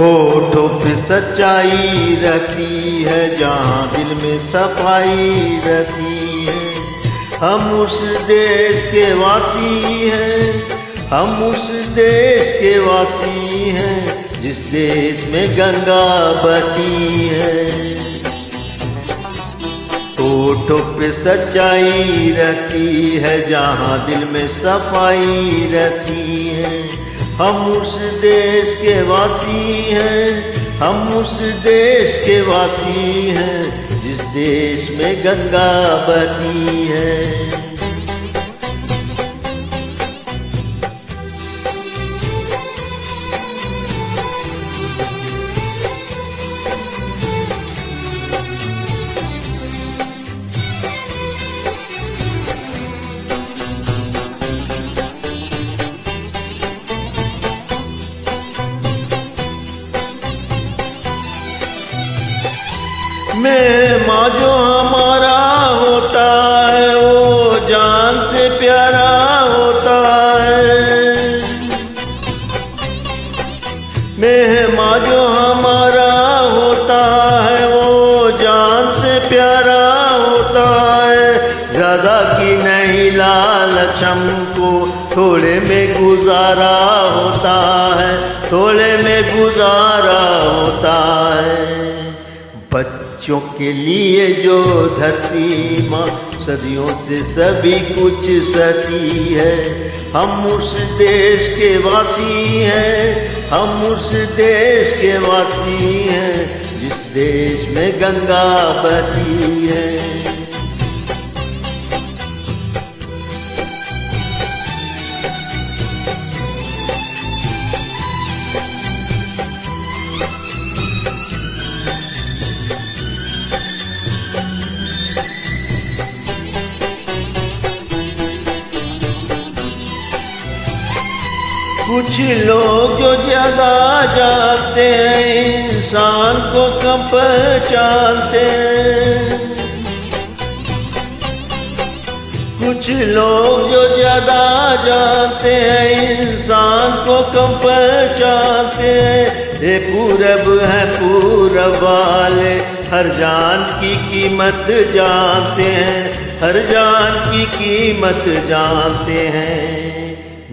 होठों पे सच्चाई रहती है, जहाँ दिल में सफाई रहती है। हम उस देश के वासी हैं, हम उस देश के वासी हैं, जिस देश में गंगा बहती है। होठों पे सच्चाई रहती है, जहाँ दिल में सफाई रहती है। हम उस देश के वासी हैं, हम उस देश के वासी हैं, जिस देश में गंगा बहती है। मेहमा जो हमारा होता है, वो जान से प्यारा होता है। मेहमा जो हमारा होता है, वो जान से प्यारा होता है। ज्यादा की नहीं लालच हमको, थोड़े में गुजारा होता है, थोड़े में गुजारा होता है। बच्चों के लिए जो धरती माँ सदियों से सभी कुछ सहती है। हम उस देश के वासी हैं, हम उस देश के वासी हैं, जिस देश में गंगा बहती है। कुछ लोग जो ज्यादा जानते हैं, इंसान को कम पहचानते हैं। कुछ लोग जो ज्यादा जानते हैं, इंसान को कम पहचानते हैं। ये पूरब है पूरब वाले, हर जान की कीमत जानते हैं, हर जान की कीमत जानते हैं।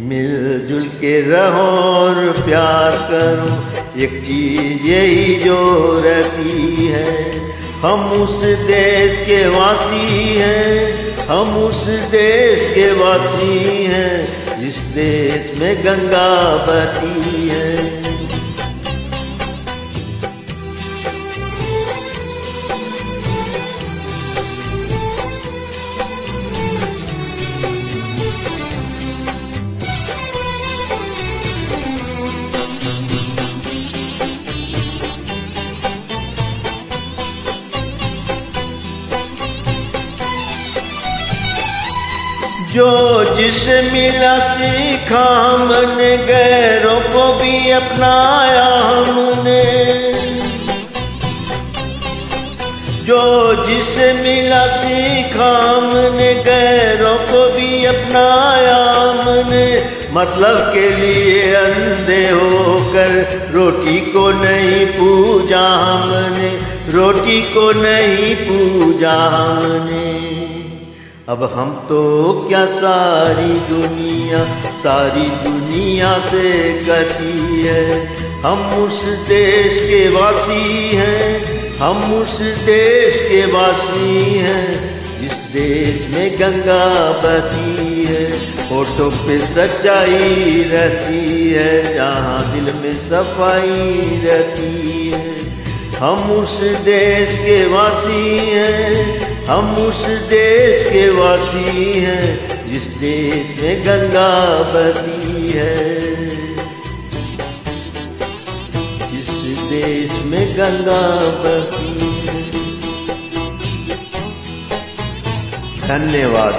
मिलजुल के रहो और प्यार करो, एक चीज यही जो रहती है। हम उस देश के वासी हैं, हम उस देश के वासी हैं, जिस देश में गंगा बहती है। जो जिसे मिला सीखा हमने, गैरों को भी अपनाया हमने। जो जिसे मिला सीखा हमने, गैरों को भी अपनाया हमने। मतलब के लिए अंधे होकर रोटी को नहीं पूजा हमने, रोटी को नहीं पूजा हमने। अब हम तो क्या सारी दुनिया से कटी है। हम उस देश के वासी हैं, हम उस देश के वासी हैं, जिस देश में गंगा बहती है। होठों पे सच्चाई रहती है, जहाँ दिल में सफाई रहती है। हम उस देश के वासी हैं, हम उस देश के वासी हैं, जिस देश में गंगा बहती है, जिस देश में गंगा बहती है। धन्यवाद।